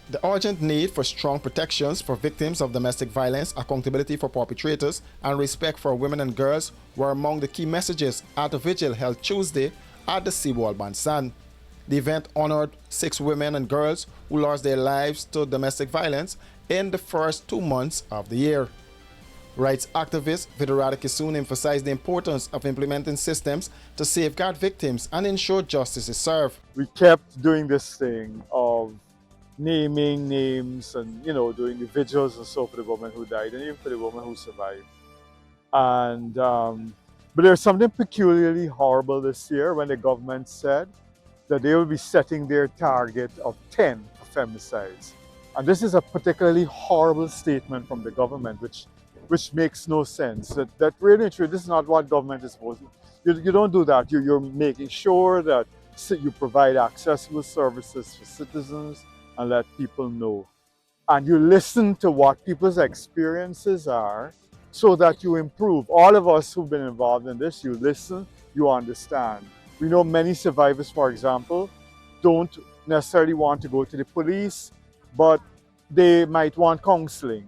The urgent need for strong protections for victims of domestic violence, accountability for perpetrators, and respect for women and girls were among the key messages at the vigil held Tuesday at the Seawall Bansan. The event honored 6 women and girls who lost their lives to domestic violence in the first 2 months of the year. Rights activist Vidurada Kisoon emphasized the importance of implementing systems to safeguard victims and ensure justice is served. We kept doing this thing of naming names and doing the vigils and so for the woman who died and even for the woman who survived. And but there's something peculiarly horrible this year when the government said that they will be setting their target of 10 femicides. And this is a particularly horrible statement from the government, which makes no sense. That really and truly, this is not what government is supposed to do. You don't do that. You're making sure that you provide accessible services for citizens and let people know. And you listen to what people's experiences are so that you improve. All of us who've been involved in this, you listen, you understand. We know many survivors, for example, don't necessarily want to go to the police, but they might want counseling.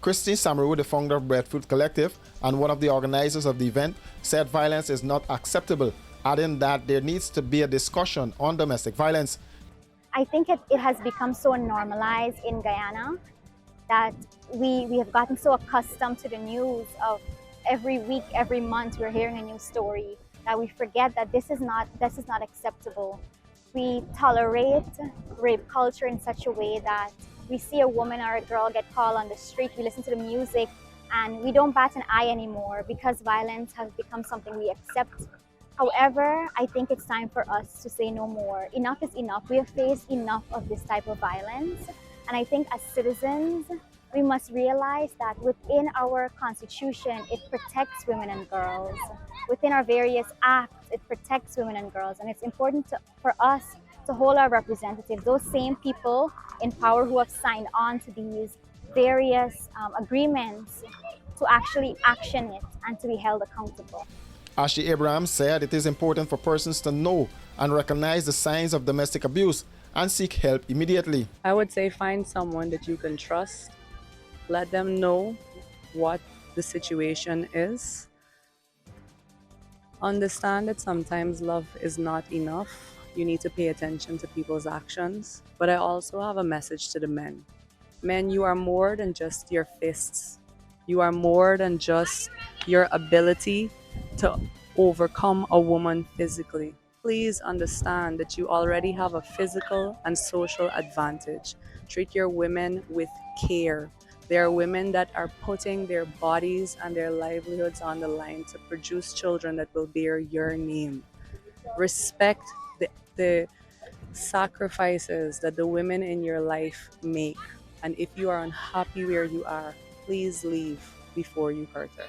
Christine Samaru, the founder of Breadfruit Collective and one of the organizers of the event, said violence is not acceptable, adding that there needs to be a discussion on domestic violence. I think it has become so normalized in Guyana that we have gotten so accustomed to the news of every week, every month we're hearing a new story that we forget that this is not acceptable. We tolerate rape culture in such a way that we see a woman or a girl get called on the street, we listen to the music, and we don't bat an eye anymore because violence has become something we accept. However, I think it's time for us to say no more. Enough is enough. We have faced enough of this type of violence. And I think as citizens, we must realize that within our Constitution, it protects women and girls. Within our various acts, it protects women and girls. And it's important for us to hold our representatives, those same people in power who have signed on to these various agreements, to actually action it and to be held accountable. Ashley Abraham said it is important for persons to know and recognize the signs of domestic abuse and seek help immediately. I would say find someone that you can trust. Let them know what the situation is. Understand that sometimes love is not enough. You need to pay attention to people's actions. But I also have a message to the men. Men, you are more than just your fists. You are more than just your ability to overcome a woman physically. Please understand that you already have a physical and social advantage. Treat your women with care. There are women that are putting their bodies and their livelihoods on the line to produce children that will bear your name. Respect the sacrifices that the women in your life make. And if you are unhappy where you are, please leave before you hurt her.